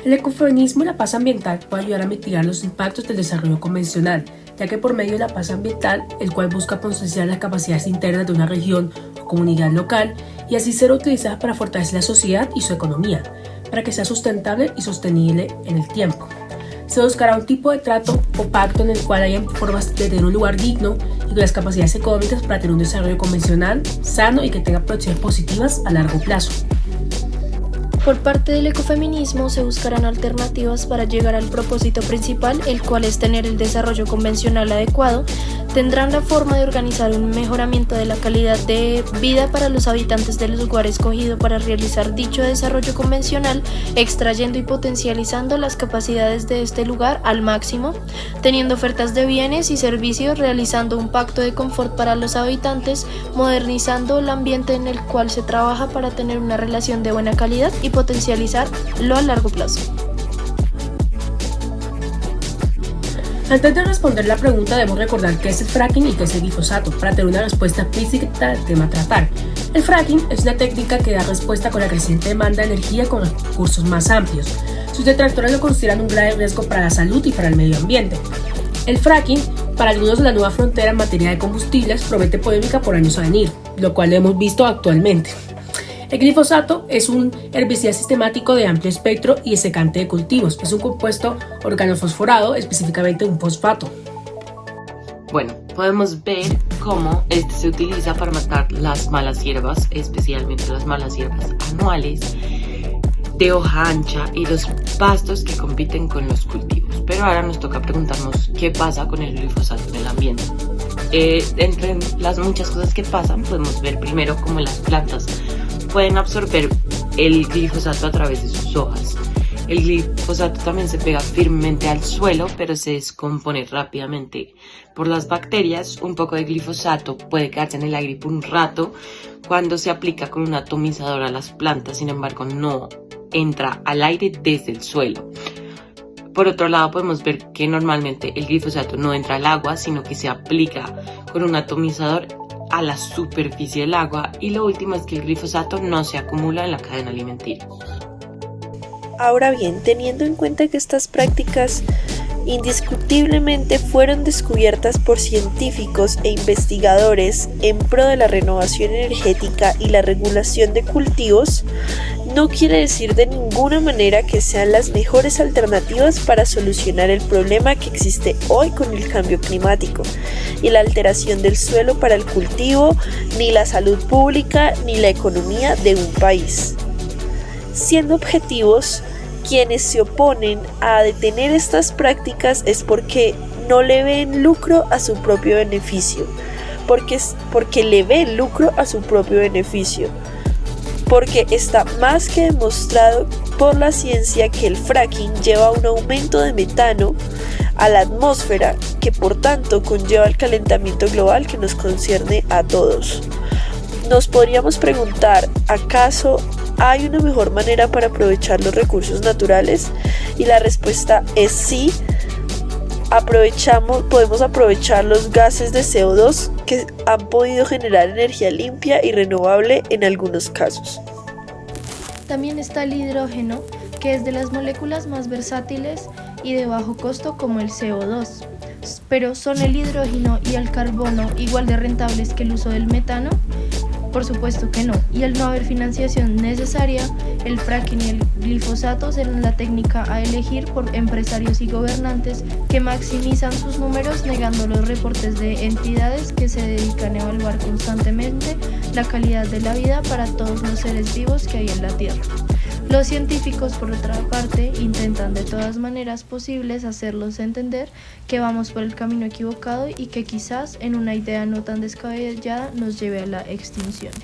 El ecofeminismo y la paz ambiental puede ayudar a mitigar los impactos del desarrollo convencional, ya que por medio de la paz ambiental, el cual busca potenciar las capacidades internas de una región o comunidad local y así ser utilizada para fortalecer la sociedad y su economía, para que sea sustentable y sostenible en el tiempo. Se buscará un tipo de trato o pacto en el cual haya formas de tener un lugar digno y con las capacidades económicas para tener un desarrollo convencional, sano y que tenga proyecciones positivas a largo plazo. Por parte del ecofeminismo se buscarán alternativas para llegar al propósito principal, el cual es tener el desarrollo convencional adecuado. Tendrán la forma de organizar un mejoramiento de la calidad de vida para los habitantes del lugar escogido para realizar dicho desarrollo convencional, extrayendo y potencializando las capacidades de este lugar al máximo, teniendo ofertas de bienes y servicios, realizando un pacto de confort para los habitantes, modernizando el ambiente en el cual se trabaja para tener una relación de buena calidad y potencializarlo a largo plazo. Antes de responder la pregunta, debemos recordar qué es el fracking y qué es el glifosato, para tener una respuesta explícita del tema a tratar. El fracking es una técnica que da respuesta con la creciente demanda de energía con recursos más amplios. Sus detractores lo consideran un grave riesgo para la salud y para el medio ambiente. El fracking, para algunos de la nueva frontera en materia de combustibles, promete polémica por años a venir, lo cual hemos visto actualmente. El glifosato es un herbicida sistemático de amplio espectro y secante de cultivos. Es un compuesto organofosforado, específicamente un fosfato. Bueno, podemos ver cómo este se utiliza para matar las malas hierbas, especialmente las malas hierbas anuales, de hoja ancha y los pastos que compiten con los cultivos. Pero ahora nos toca preguntarnos qué pasa con el glifosato en el ambiente. Entre las muchas cosas que pasan, podemos ver primero cómo las plantas pueden absorber el glifosato a través de sus hojas. El glifosato también se pega firmemente al suelo, pero se descompone rápidamente por las bacterias. Un poco de glifosato puede quedarse en el aire por un rato cuando se aplica con un atomizador a las plantas, sin embargo no entra al aire desde el suelo. Por otro lado, podemos ver que normalmente el glifosato no entra al agua, sino que se aplica con un atomizador a la superficie del agua, y lo último es que el glifosato no se acumula en la cadena alimenticia. Ahora bien, teniendo en cuenta que estas prácticas indiscutiblemente fueron descubiertas por científicos e investigadores en pro de la renovación energética y la regulación de cultivos, no quiere decir de ninguna manera que sean las mejores alternativas para solucionar el problema que existe hoy con el cambio climático y la alteración del suelo para el cultivo, ni la salud pública, ni la economía de un país. Siendo objetivos, quienes se oponen a detener estas prácticas es porque no le ven lucro a su propio beneficio, porque le ven lucro a su propio beneficio, porque está más que demostrado por la ciencia que el fracking lleva a un aumento de metano a la atmósfera, que por tanto conlleva el calentamiento global que nos concierne a todos. Nos podríamos preguntar, ¿acaso hay una mejor manera para aprovechar los recursos naturales? Y la respuesta es sí. Podemos aprovechar los gases de CO2 que han podido generar energía limpia y renovable en algunos casos. También está el hidrógeno, que es de las moléculas más versátiles y de bajo costo como el CO2. Pero ¿son el hidrógeno y el carbono igual de rentables que el uso del metano? Por supuesto que no, y al no haber financiación necesaria, el fracking y el glifosato serán la técnica a elegir por empresarios y gobernantes que maximizan sus números, negando los reportes de entidades que se dedican a evaluar constantemente la calidad de la vida para todos los seres vivos que hay en la Tierra. Los científicos, por otra parte, intentan de todas maneras posibles hacerlos entender que vamos por el camino equivocado y que quizás en una idea no tan descabellada nos lleve a la extinción.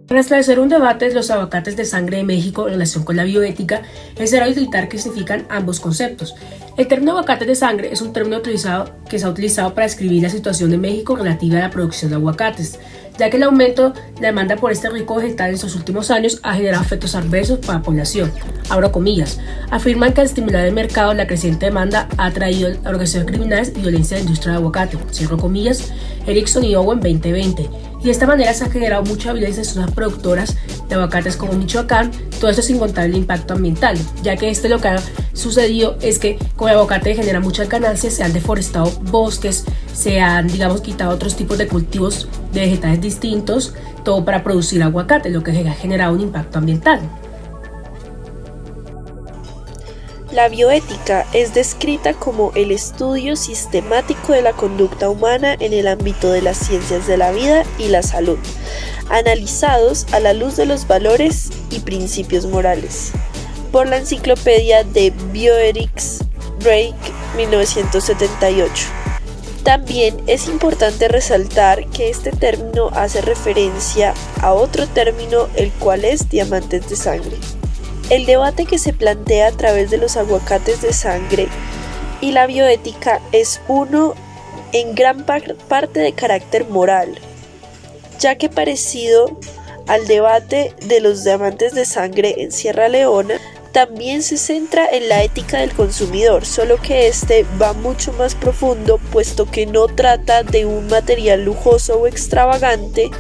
Para establecer un debate de los aguacates de sangre de México en relación con la bioética, es necesario delimitar qué significan ambos conceptos. El término aguacates de sangre es un término que se ha utilizado para describir la situación de México relativa a la producción de aguacates, ya que el aumento de la demanda por este rico vegetal en estos últimos años ha generado efectos adversos para la población. Abro comillas, afirman que al estimular el mercado, la creciente demanda ha atraído a organizaciones criminales y violencia a la industria del aguacate. Cierro comillas, Erickson y Owen 2020. Y de esta manera se ha generado mucha violencia en zonas productoras de aguacates como Michoacán, todo esto sin contar el impacto ambiental, ya que lo que ha sucedido es que con el aguacate genera muchas ganancias, se han deforestado bosques, se han, quitado otros tipos de cultivos de vegetales distintos, todo para producir aguacate, lo que ha generado un impacto ambiental. La bioética es descrita como el estudio sistemático de la conducta humana en el ámbito de las ciencias de la vida y la salud, analizados a la luz de los valores y principios morales. Por la enciclopedia de Bioethics, Drake, 1978. También es importante resaltar que este término hace referencia a otro término, el cual es diamantes de sangre. El debate que se plantea a través de los aguacates de sangre y la bioética es uno en gran parte de carácter moral, ya que parecido al debate de los diamantes de sangre en Sierra Leona, también se centra en la ética del consumidor, solo que este va mucho más profundo, puesto que no trata de un material lujoso o extravagante,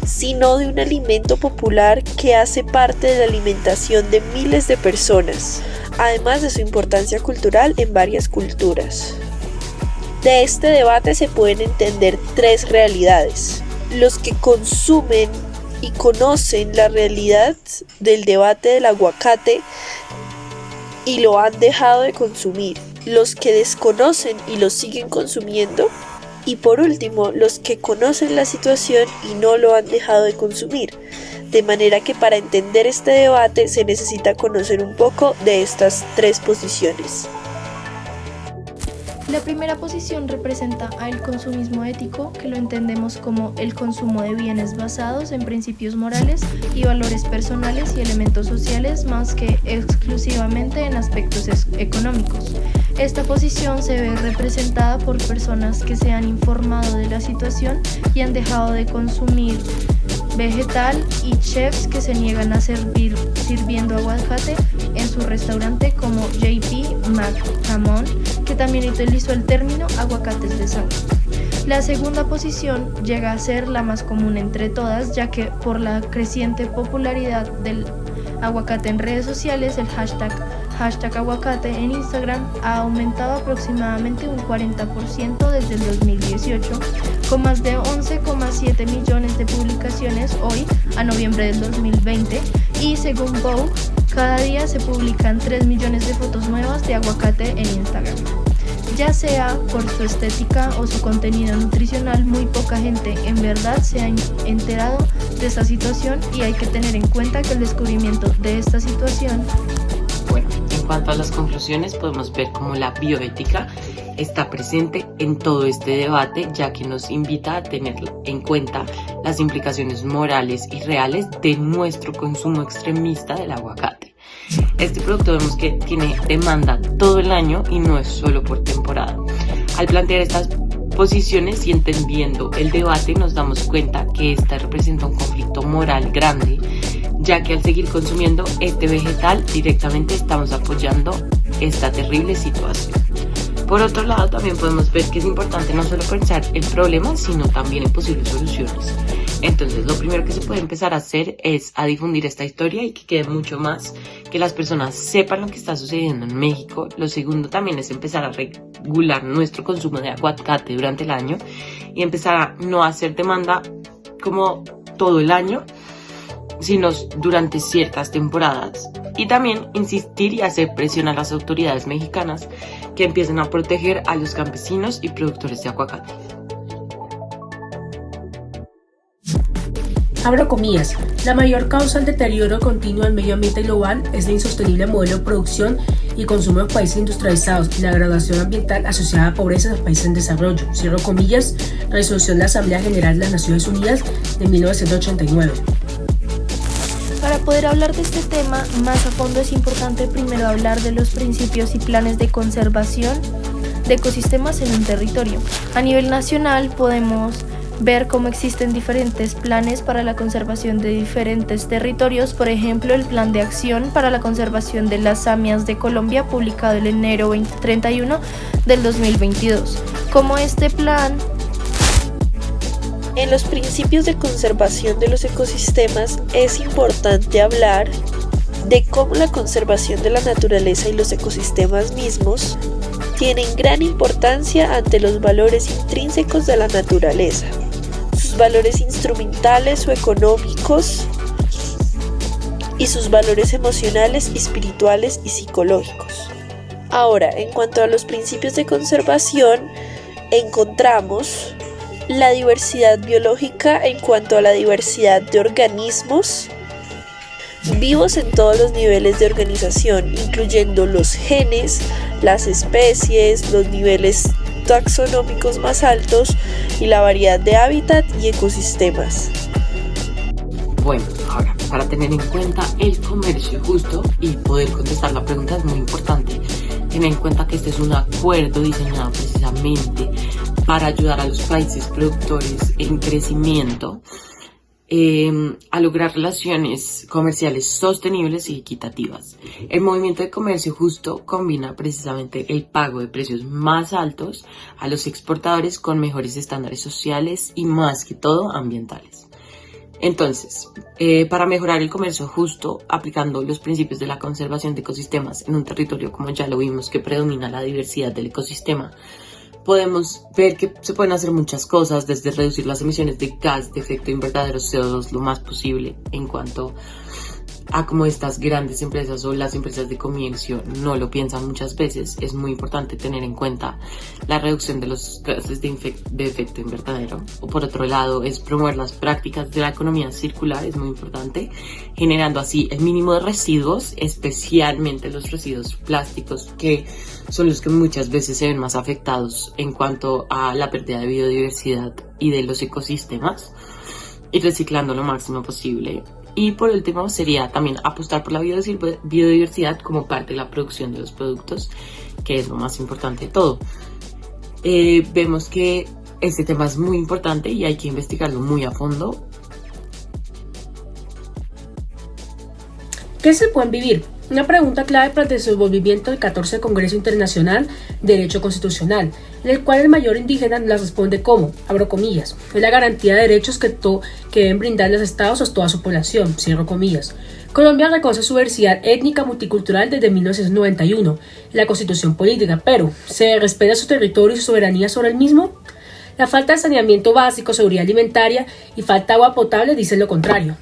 sino de un alimento popular que hace parte de la alimentación de miles de personas, además de su importancia cultural en varias culturas. De este debate se pueden entender tres realidades: los que consumen y conocen la realidad del debate del aguacate y lo han dejado de consumir, los que desconocen y lo siguen consumiendo, y por último, los que conocen la situación y no lo han dejado de consumir. De manera que para entender este debate se necesita conocer un poco de estas tres posiciones. La primera posición representa al consumismo ético, que lo entendemos como el consumo de bienes basados en principios morales y valores personales y elementos sociales más que exclusivamente en aspectos económicos. Esta posición se ve representada por personas que se han informado de la situación y han dejado de consumir vegetal y chefs que se niegan a sirviendo aguacate en su restaurante como JP McCammon, que también utilizó el término aguacates de sangre. La segunda posición llega a ser la más común entre todas, ya que por la creciente popularidad del aguacate en redes sociales, el hashtag aguacate en Instagram ha aumentado aproximadamente un 40% desde el 2018, con más de 11,7 millones de publicaciones hoy, a noviembre del 2020, y según Vogue, cada día se publican 3 millones de fotos nuevas de aguacate en Instagram. Ya sea por su estética o su contenido nutricional, muy poca gente en verdad se ha enterado de esta situación, y hay que tener en cuenta que el descubrimiento de esta situación. Bueno, en cuanto a las conclusiones, podemos ver cómo la bioética está presente en todo este debate, ya que nos invita a tener en cuenta las implicaciones morales y reales de nuestro consumo extremista del aguacate. Este producto vemos que tiene demanda todo el año y no es solo por temporada. Al plantear estas posiciones y entendiendo el debate, nos damos cuenta que esta representa un conflicto moral grande, ya que al seguir consumiendo este vegetal directamente estamos apoyando esta terrible situación. Por otro lado, también podemos ver que es importante no solo pensar el problema, sino también en posibles soluciones. Entonces, lo primero que se puede empezar a hacer es a difundir esta historia y que quede mucho más, que las personas sepan lo que está sucediendo en México. Lo segundo también es empezar a regular nuestro consumo de aguacate durante el año y empezar a no hacer demanda como todo el año, sino durante ciertas temporadas. Y también insistir y hacer presión a las autoridades mexicanas que empiecen a proteger a los campesinos y productores de aguacate. Abro comillas, la mayor causa del deterioro continuo del medio ambiente global es el insostenible modelo de producción y consumo de los países industrializados y la degradación ambiental asociada a pobreza en los países en desarrollo. Cierro comillas, resolución de la Asamblea General de las Naciones Unidas de 1989. Para poder hablar de este tema más a fondo es importante primero hablar de los principios y planes de conservación de ecosistemas en un territorio. A nivel nacional podemos ver cómo existen diferentes planes para la conservación de diferentes territorios, por ejemplo el Plan de Acción para la Conservación de las Samias de Colombia, publicado el enero 31 del 2022. Como este plan En los principios de conservación de los ecosistemas es importante hablar de cómo la conservación de la naturaleza y los ecosistemas mismos tienen gran importancia ante los valores intrínsecos de la naturaleza, sus valores instrumentales o económicos y sus valores emocionales, espirituales y psicológicos. Ahora, en cuanto a los principios de conservación, encontramos la diversidad biológica en cuanto a la diversidad de organismos vivos en todos los niveles de organización, incluyendo los genes, las especies, los niveles taxonómicos más altos y la variedad de hábitat y ecosistemas. Bueno, ahora, para tener en cuenta el comercio justo y poder contestar la pregunta es muy importante tener en cuenta que este es un acuerdo diseñado precisamente para ayudar a los países productores en crecimiento a lograr relaciones comerciales sostenibles y equitativas. El movimiento de comercio justo combina precisamente el pago de precios más altos a los exportadores con mejores estándares sociales y más que todo ambientales. Entonces, para mejorar el comercio justo, aplicando los principios de la conservación de ecosistemas en un territorio como ya lo vimos que predomina la diversidad del ecosistema, podemos ver que se pueden hacer muchas cosas, desde reducir las emisiones de gas de efecto invernadero CO2 lo más posible en cuanto a como estas grandes empresas o las empresas de comercio no lo piensan muchas veces. Es muy importante tener en cuenta la reducción de los gases de efecto invernadero. O por otro lado, es promover las prácticas de la economía circular, es muy importante, generando así el mínimo de residuos, especialmente los residuos plásticos, que son los que muchas veces se ven más afectados en cuanto a la pérdida de biodiversidad y de los ecosistemas, y reciclando lo máximo posible. Y por último sería también apostar por la biodiversidad como parte de la producción de los productos, que es lo más importante de todo. Vemos que este tema es muy importante y hay que investigarlo muy a fondo. ¿Qué es el buen vivir? Una pregunta clave para el desenvolvimiento del 14 Congreso Internacional de Derecho Constitucional, en el cual el mayor indígena la responde como, abro comillas, es la garantía de derechos que deben brindar los estados a toda su población, cierro comillas. Colombia reconoce su diversidad étnica multicultural desde 1991 en la Constitución Política, pero ¿se respeta su territorio y su soberanía sobre el mismo? La falta de saneamiento básico, seguridad alimentaria y falta de agua potable dicen lo contrario.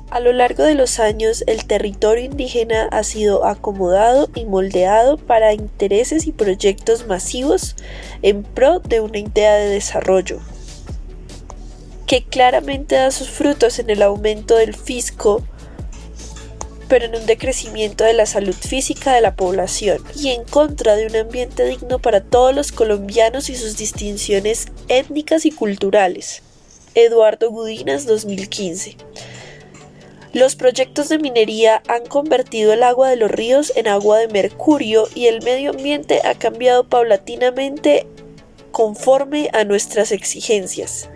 A lo largo de los años, el territorio indígena ha sido acomodado y moldeado para intereses y proyectos masivos en pro de una idea de desarrollo, que claramente da sus frutos en el aumento del fisco, pero en un decrecimiento de la salud física de la población y en contra de un ambiente digno para todos los colombianos y sus distinciones étnicas y culturales. Eduardo Gudinas, 2015. Los proyectos de minería han convertido el agua de los ríos en agua de mercurio y el medio ambiente ha cambiado paulatinamente conforme a nuestras exigencias.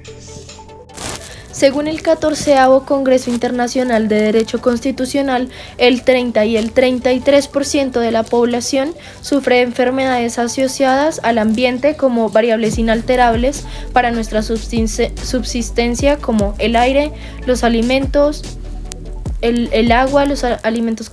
Según el 14º Congreso Internacional de Derecho Constitucional, el 30 y el 33% de la población sufre de enfermedades asociadas al ambiente como variables inalterables para nuestra subsistencia, como el aire, los alimentos, el agua, los alimentos